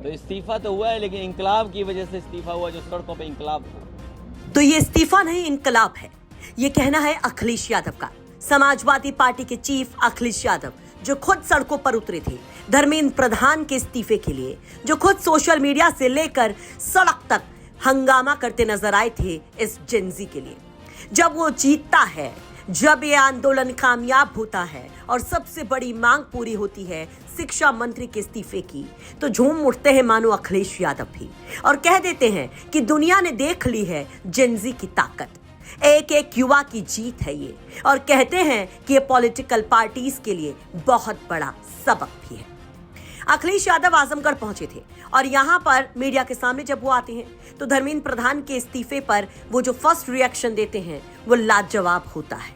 तो इस्तीफा तो हुआ है, लेकिन इंकलाब की वजह से इस्तीफा हुआ, जो सड़कों पे इंकलाब हुआ। तो ये इस्तीफा नहीं, इंकलाब है, ये कहना है अखिलेश यादव का। समाजवादी पार्टी के चीफ अखिलेश यादव जो खुद सड़कों पर उतरे थे धर्मेंद्र प्रधान के इस्तीफे के लिए, जो खुद सोशल मीडिया से लेकर सड़क तक हंगामा करते नजर आए थे इस जेनजी के लिए। जब वो जीतता है, जब ये आंदोलन कामयाब होता है और सबसे बड़ी मांग पूरी होती है शिक्षा मंत्री के इस्तीफे की, तो झूम उठते हैं मानो अखिलेश यादव भी और कह देते हैं कि दुनिया ने देख ली है जेनजी की ताकत, एक एक युवा की जीत है ये, और कहते हैं कि ये पॉलिटिकल पार्टीज के लिए बहुत बड़ा सबक भी है। अखिलेश यादव आजमगढ़ पहुंचे थे और यहां पर मीडिया के सामने जब वो आते हैं तो धर्मेंद्र प्रधान के इस्तीफे पर वो जो फर्स्ट रिएक्शन देते हैं वो लाजवाब होता है।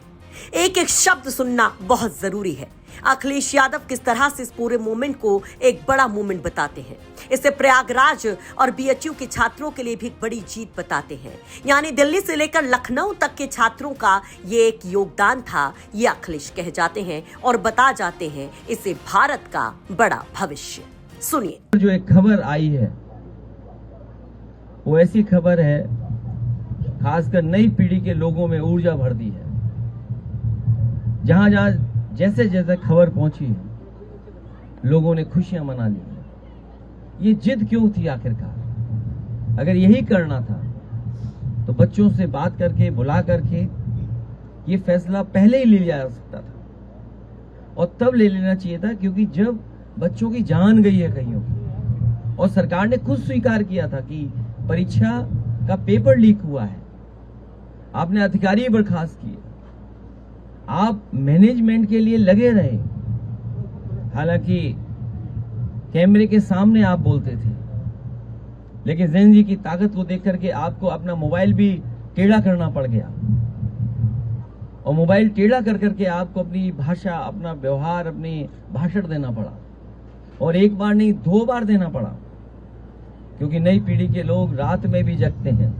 एक एक शब्द सुनना बहुत जरूरी है। अखिलेश यादव किस तरह से इस पूरे मूवमेंट को एक बड़ा मूवमेंट बताते हैं, इसे प्रयागराज और बीएचयू के छात्रों के लिए भी एक बड़ी जीत बताते हैं। यानी दिल्ली से लेकर लखनऊ तक के छात्रों का ये एक योगदान था, ये अखिलेश कह जाते हैं और बता जाते हैं इसे भारत का बड़ा भविष्य। सुनिए। जो एक खबर आई है वो ऐसी खबर है खासकर नई पीढ़ी के लोगों में ऊर्जा भर दी है। जहां जहां जैसे जैसे खबर पहुंची है लोगों ने खुशियां मना ली हैं। ये जिद क्यों थी आखिरकार? अगर यही करना था तो बच्चों से बात करके बुला करके ये फैसला पहले ही ले लिया जा सकता था और तब ले लेना चाहिए था, क्योंकि जब बच्चों की जान गई है कईयों की और सरकार ने खुद स्वीकार किया था कि परीक्षा का पेपर लीक हुआ है, आपने अधिकारी बर्खास्त किए, आप मैनेजमेंट के लिए लगे रहे, हालांकि कैमरे के सामने आप बोलते थे, लेकिन जेनजी की ताकत को देख करके आपको अपना मोबाइल भी टेढ़ा करना पड़ गया और मोबाइल टेढ़ा कर करके आपको अपनी भाषा, अपना व्यवहार, अपनी भाषण देना पड़ा और एक बार नहीं 2 बार देना पड़ा, क्योंकि नई पीढ़ी के लोग रात में भी जगते हैं।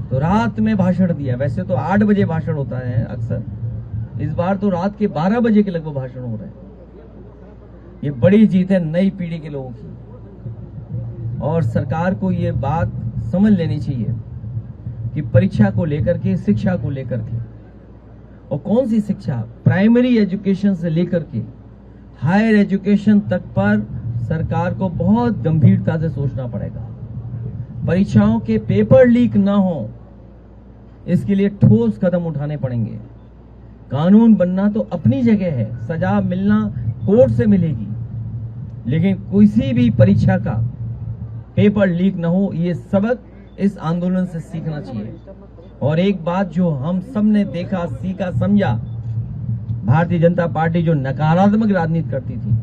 तो रात में भाषण दिया। वैसे तो 8 बजे भाषण होता है अक्सर, इस बार तो रात के 12 बजे के लगभग भाषण हो रहे हैं। ये बड़ी जीत है नई पीढ़ी के लोगों की और सरकार को ये बात समझ लेनी चाहिए कि परीक्षा को लेकर के, शिक्षा को लेकर के, और कौन सी शिक्षा, प्राइमरी एजुकेशन से लेकर के हायर एजुकेशन तक पर सरकार को बहुत गंभीरता से सोचना पड़ेगा। परीक्षाओं के पेपर लीक ना हो, इसके लिए ठोस कदम उठाने पड़ेंगे। कानून बनना तो अपनी जगह है, सजा मिलना कोर्ट से मिलेगी, लेकिन किसी भी परीक्षा का पेपर लीक ना हो, ये सबक इस आंदोलन से सीखना चाहिए। और एक बात जो हम सब ने देखा, सीखा, समझा, भारतीय जनता पार्टी जो नकारात्मक राजनीति करती थी,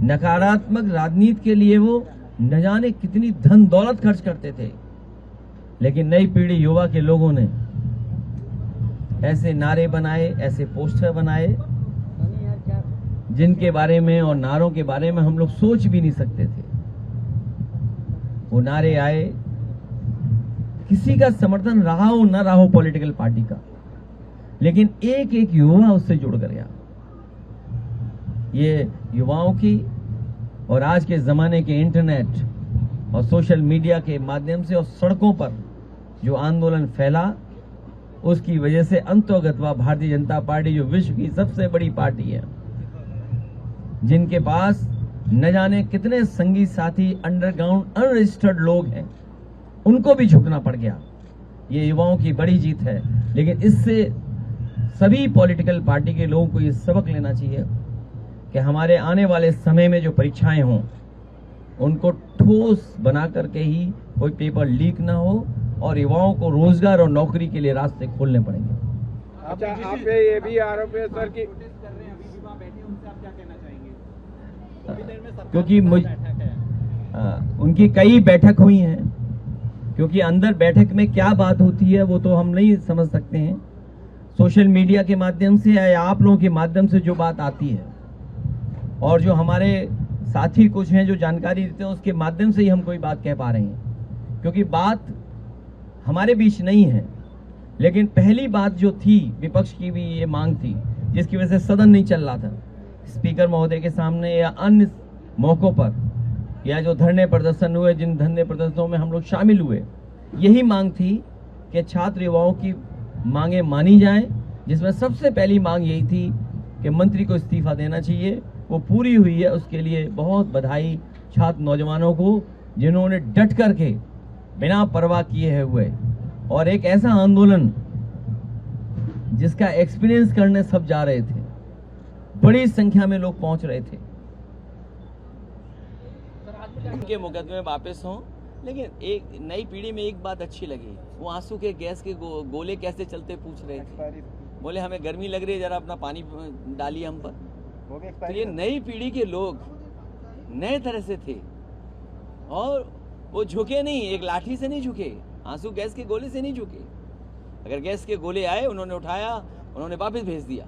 नकारात्मक राजनीति के लिए वो न जाने कितनी धन दौलत खर्च करते थे, लेकिन नई पीढ़ी युवा के लोगों ने ऐसे नारे बनाए, ऐसे पोस्टर बनाए जिनके बारे में और नारों के बारे में हम लोग सोच भी नहीं सकते थे। वो नारे आए, किसी का समर्थन रहा हो ना रहा हो पॉलिटिकल पार्टी का, लेकिन एक एक युवा उससे जुड़ कर गया। ये युवाओं की और आज के जमाने के इंटरनेट और सोशल मीडिया के माध्यम से और सड़कों पर जो आंदोलन फैला, उसकी वजह से अंतोगत्वा भारतीय जनता पार्टी जो विश्व की सबसे बड़ी पार्टी है, जिनके पास न जाने कितने संगी साथी अंडरग्राउंड अनरजिस्टर्ड लोग हैं, उनको भी झुकना पड़ गया। ये युवाओं की बड़ी जीत है, लेकिन इससे सभी पॉलिटिकल पार्टी के लोगों को ये सबक लेना चाहिए कि हमारे आने वाले समय में जो परीक्षाएं हों, उनको ठोस बना करके ही कोई पेपर लीक ना हो और युवाओं को रोजगार और नौकरी के लिए रास्ते खोलने पड़ेंगे। अच्छा, आप पे ये भी आरोप है सर कि क्योंकि उनकी कई बैठक हुई हैं, क्योंकि अंदर बैठक में क्या बात होती है वो तो हम नहीं समझ सकते हैं। सोशल मीडिया के माध्यम से या आप लोगों के माध्यम से जो बात आती है और जो हमारे साथी कुछ हैं जो जानकारी देते हैं, उसके माध्यम से ही हम कोई बात कह पा रहे हैं, क्योंकि बात हमारे बीच नहीं है। लेकिन पहली बात जो थी, विपक्ष की भी ये मांग थी, जिसकी वजह से सदन नहीं चल रहा था, स्पीकर महोदय के सामने या अन्य मौकों पर या जो धरने प्रदर्शन हुए, जिन धरने प्रदर्शनों में हम लोग शामिल हुए, यही मांग थी कि छात्र युवाओं की मांगे मानी जाएं, जिसमें सबसे पहली मांग यही थी कि मंत्री को इस्तीफा देना चाहिए। वो पूरी हुई है, उसके लिए बहुत बधाई छात्र नौजवानों को, जिन्होंने डट करके बिना परवाह किए हुए और एक ऐसा आंदोलन जिसका एक्सपीरियंस करने सब जा रहे थे, बड़ी संख्या में लोग पहुंच रहे थे। के मुकदमे वापस हों, लेकिन एक नई पीढ़ी में एक बात अच्छी लगी, वो आंसू के गैस के गोले कैसे चलते पूछ रहे थे। बोले हमें गर्मी लग रही है, जरा अपना पानी डालिए हम पर। तो ये नई पीढ़ी के लोग नए तरह से थे और वो झुके नहीं, एक लाठी से नहीं झुके, आंसू गैस के गोले से नहीं झुके। अगर गैस के गोले आए, उन्होंने उठाया, उन्होंने वापस भेज दिया।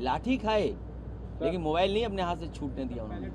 लाठी खाए लेकिन मोबाइल नहीं अपने हाथ से छूटने दिया उन्होंने।